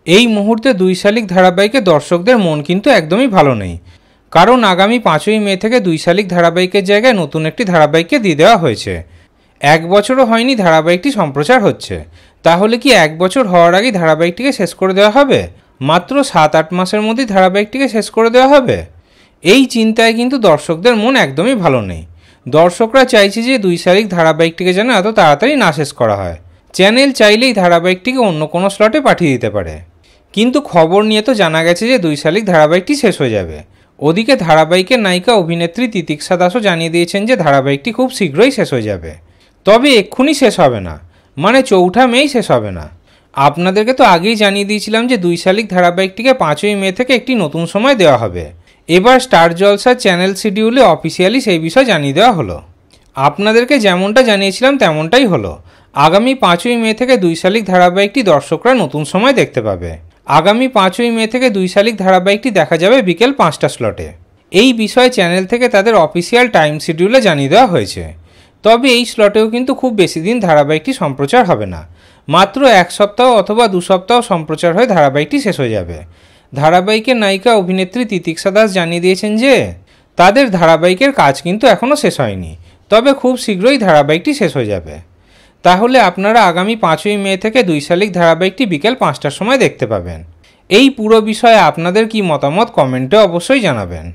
এই মুহূর্তে দুই শালিক ধারাবাহিকের দর্শকদের মন কিন্তু একদমই ভালো নেই, কারণ আগামী 5ই মে থেকে দুই শালিক ধারাবাহিকের জায়গায় নতুন একটি ধারাবাহিককে দিয়ে দেওয়া হয়েছে। 1 বছরও হয়নি ধারাবাহিকটি সম্প্রচার হচ্ছে, তাহলে কি 1 বছর হওয়ার আগেই ধারাবাহিকটিকে শেষ করে দেওয়া হবে? মাত্র 7-8 মাসের মধ্যেই ধারাবাহিকটিকে শেষ করে দেওয়া হবে? এই চিন্তায় কিন্তু দর্শকদের মন একদমই ভালো নেই। দর্শকরা চাইছে যে দুই শালিক ধারাবাহিকটিকে যেন এত তাড়াতাড়ি না শেষ করা হয়। চ্যানেল চাইলেই ধারাবাহিকটিকে অন্য কোনো স্লটে পাঠিয়ে দিতে পারে, কিন্তু খবর নিয়ে তো জানা গেছে যে দুই শালিক ধারাবাহিকটি শেষ হয়ে যাবে। ওদিকে ধারাবাহিকের নায়িকা অভিনেত্রী তিতিক্ষা দাসও জানিয়ে দিয়েছেন যে ধারাবাহিকটি খুব শীঘ্রই শেষ হয়ে যাবে, তবে এক্ষুনি শেষ হবে না, মানে 4 মেই শেষ হবে না। আপনাদেরকে তো আগেই জানিয়ে দিয়েছিলাম যে দুই শালিক ধারাবাহিকটিকে 5ই মে থেকে একটি নতুন সময় দেওয়া হবে। এবার স্টার জলসার চ্যানেল শিডিউলে অফিসিয়ালি সেই বিষয় জানিয়ে দেওয়া হলো। আপনাদেরকে যেমনটা জানিয়েছিলাম তেমনটাই হলো। আগামী 5ই মে থেকে দুই শালিক ধারাবাহিকটি দর্শকরা নতুন সময় দেখতে পাবে। আগামী 5ই মে থেকে দুই শালিক ধারাবাহিকটি দেখা যাবে বিকেল 5টা স্লটে। এই বিষয়ে চ্যানেল থেকে তাদের অফিসিয়াল টাইম শিডিউলে জানিয়ে দেওয়া হয়েছে। তবে এই স্লটেও কিন্তু খুব বেশি দিন ধারাবাহিকটি সম্প্রচার হবে না, মাত্র 1 সপ্তাহ অথবা 2 সপ্তাহ সম্প্রচার হয়ে ধারাবাহিকটি শেষ হয়ে যাবে। ধারাবাহিকের নায়িকা অভিনেত্রী তিতিক্ষা দাস জানিয়ে দিয়েছেন যে তাদের ধারাবাহিকের কাজ কিন্তু এখনও শেষ হয়নি, তবে খুব শীঘ্রই ধারাবাহিকটি শেষ হয়ে যাবে। তাহলে আপনারা আগামী 5ই মে থেকে দুই শালিক ধারাবাহিকটি বিকেল 5টার সময় দেখতে পাবেন। এই পুরো বিষয়ে আপনাদের কি মতামত কমেন্টে অবশ্যই জানাবেন।